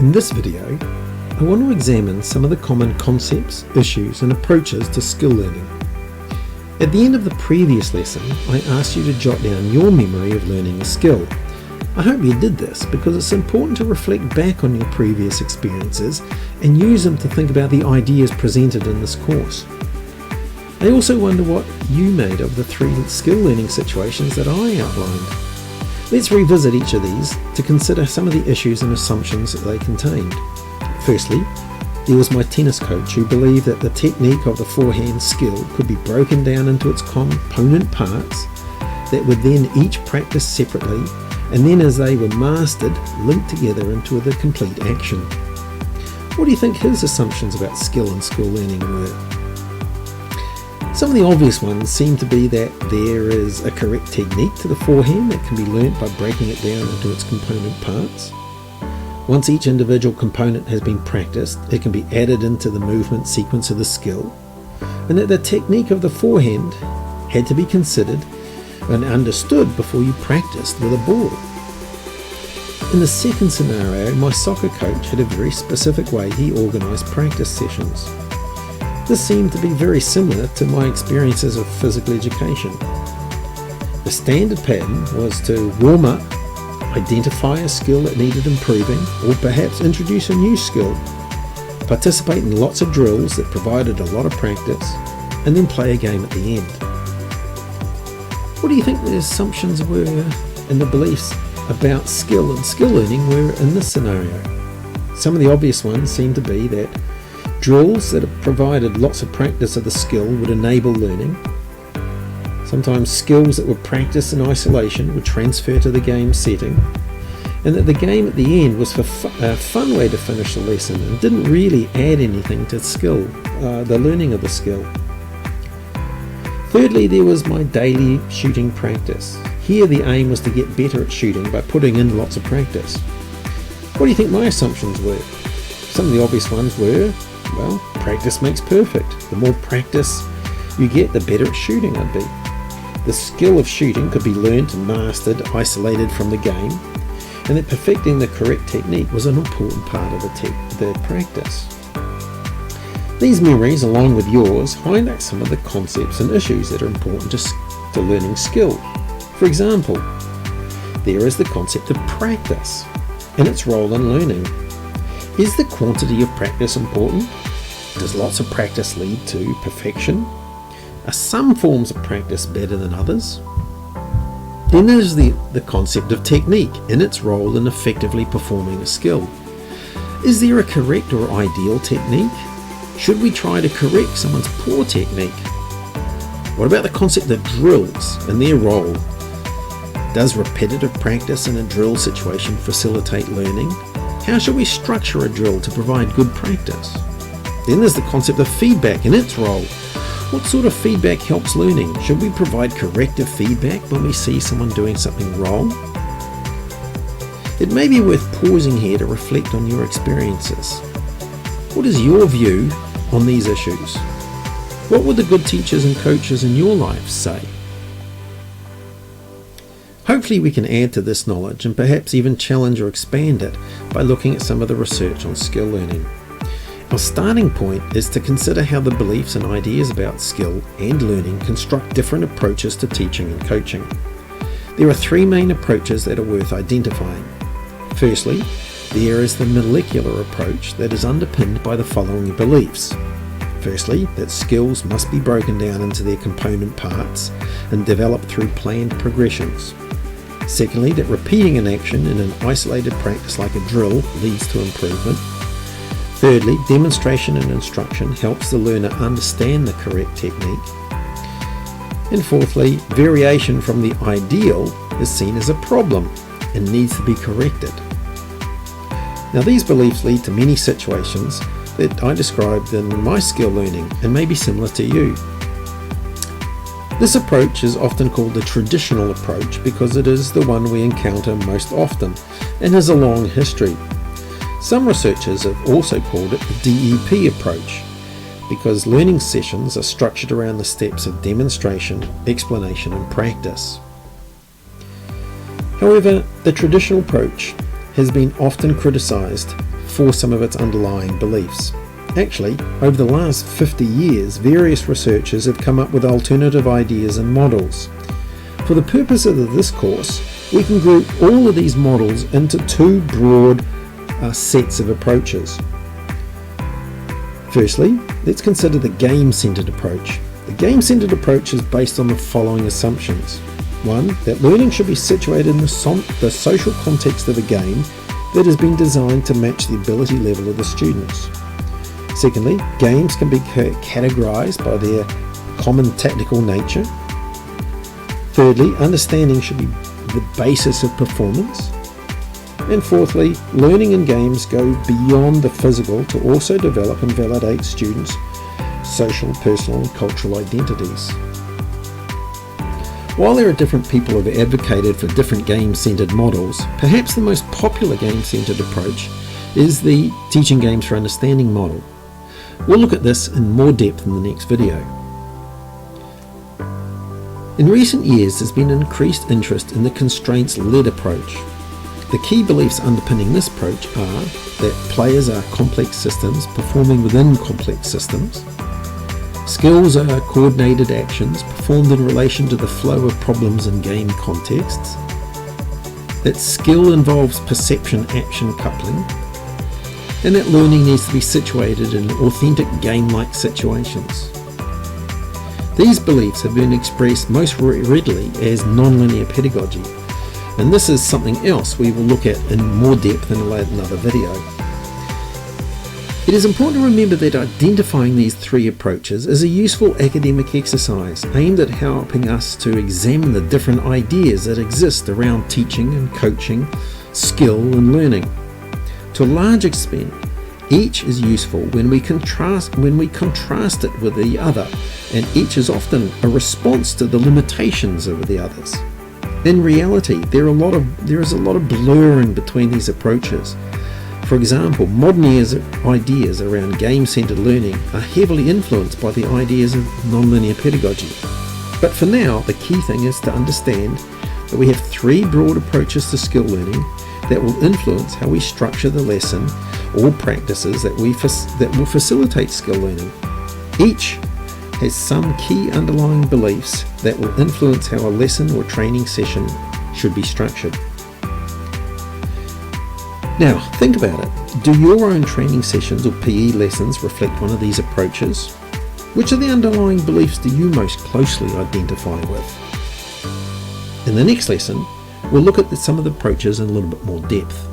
In this video, I want to examine some of the common concepts, issues and approaches to skill learning. At the end of the previous lesson, I asked you to jot down your memory of learning a skill. I hope you did this because it's important to reflect back on your previous experiences and use them to think about the ideas presented in this course. I also wonder what you made of the 3 skill learning situations that I outlined. Let's revisit each of these to consider some of the issues and assumptions that they contained. Firstly, there was my tennis coach who believed that the technique of the forehand skill could be broken down into its component parts that would then each practice separately, and then as they were mastered, linked together into the complete action. What do you think his assumptions about skill and skill learning were? Some of the obvious ones seem to be that there is a correct technique to the forehand that can be learnt by breaking it down into its component parts. Once each individual component has been practiced, it can be added into the movement sequence of the skill, and that the technique of the forehand had to be considered and understood before you practiced with a ball. In the second scenario, my soccer coach had a very specific way he organised practice sessions. This seemed to be very similar to my experiences of physical education. The standard pattern was to warm up, identify a skill that needed improving, or perhaps introduce a new skill, participate in lots of drills that provided a lot of practice, and then play a game at the end. What do you think the assumptions were and the beliefs about skill and skill learning were in this scenario? Some of the obvious ones seem to be that drills that provided lots of practice of the skill would enable learning. Sometimes skills that were practiced in isolation would transfer to the game setting, and that the game at the end was a fun way to finish the lesson and didn't really add anything to the learning of the skill. Thirdly, there was my daily shooting practice. Here the aim was to get better at shooting by putting in lots of practice. What do you think my assumptions were? Some of the obvious ones were, well, practice makes perfect. The more practice you get, the better at shooting I'd be. The skill of shooting could be learnt and mastered, isolated from the game, and that perfecting the correct technique was an important part of the practice. These memories, along with yours, highlight some of the concepts and issues that are important to learning skill. For example, there is the concept of practice and its role in learning. Is the quantity of practice important? Does lots of practice lead to perfection? Are some forms of practice better than others? Then there's the concept of technique and its role in effectively performing a skill. Is there a correct or ideal technique? Should we try to correct someone's poor technique? What about the concept of drills and their role? Does repetitive practice in a drill situation facilitate learning? How should we structure a drill to provide good practice? Then there's the concept of feedback and its role. What sort of feedback helps learning? Should we provide corrective feedback when we see someone doing something wrong? It may be worth pausing here to reflect on your experiences. What is your view on these issues? What would the good teachers and coaches in your life say? Hopefully we can add to this knowledge and perhaps even challenge or expand it by looking at some of the research on skill learning. Our starting point is to consider how the beliefs and ideas about skill and learning construct different approaches to teaching and coaching. There are 3 main approaches that are worth identifying. Firstly, there is the molecular approach that is underpinned by the following beliefs. Firstly, that skills must be broken down into their component parts and developed through planned progressions. Secondly, that repeating an action in an isolated practice like a drill leads to improvement. Thirdly, demonstration and instruction helps the learner understand the correct technique. And fourthly, variation from the ideal is seen as a problem and needs to be corrected. Now these beliefs lead to many situations that I described in my skill learning and may be similar to you. This approach is often called the traditional approach because it is the one we encounter most often and has a long history. Some researchers have also called it the DEP approach because learning sessions are structured around the steps of demonstration, explanation and practice. However, the traditional approach has been often criticised for some of its underlying beliefs. Actually, over the last 50 years, various researchers have come up with alternative ideas and models. For the purposes of this course, we can group all of these models into two broad sets of approaches. Firstly, let's consider the game-centered approach. The game-centered approach is based on the following assumptions. 1. That learning should be situated in the social context of a game that has been designed to match the ability level of the students. Secondly, games can be categorized by their common tactical nature. Thirdly, understanding should be the basis of performance. And fourthly, learning in games go beyond the physical to also develop and validate students' social, personal and cultural identities. While there are different people who have advocated for different game-centered models, perhaps the most popular game-centered approach is the teaching games for understanding model. We'll look at this in more depth in the next video. In recent years, there's been an increased interest in the constraints-led approach. The key beliefs underpinning this approach are that players are complex systems performing within complex systems. Skills are coordinated actions performed in relation to the flow of problems in game contexts. That skill involves perception-action coupling. And that learning needs to be situated in authentic game-like situations. These beliefs have been expressed most readily as nonlinear pedagogy, and this is something else we will look at in more depth in another video. It is important to remember that identifying these three approaches is a useful academic exercise aimed at helping us to examine the different ideas that exist around teaching and coaching, skill and learning. To a large extent, each is useful when we contrast it with the other, and each is often a response to the limitations of the others. In reality, there is a lot of blurring between these approaches. For example, modern ideas around game-centered learning are heavily influenced by the ideas of nonlinear pedagogy. But for now, the key thing is to understand that we have three broad approaches to skill learning that will influence how we structure the lesson or practices that will facilitate skill learning. Each has some key underlying beliefs that will influence how a lesson or training session should be structured. Now, think about it. Do your own training sessions or PE lessons reflect one of these approaches? Which of the underlying beliefs do you most closely identify with? In the next lesson, we'll look at some of the approaches in a little bit more depth.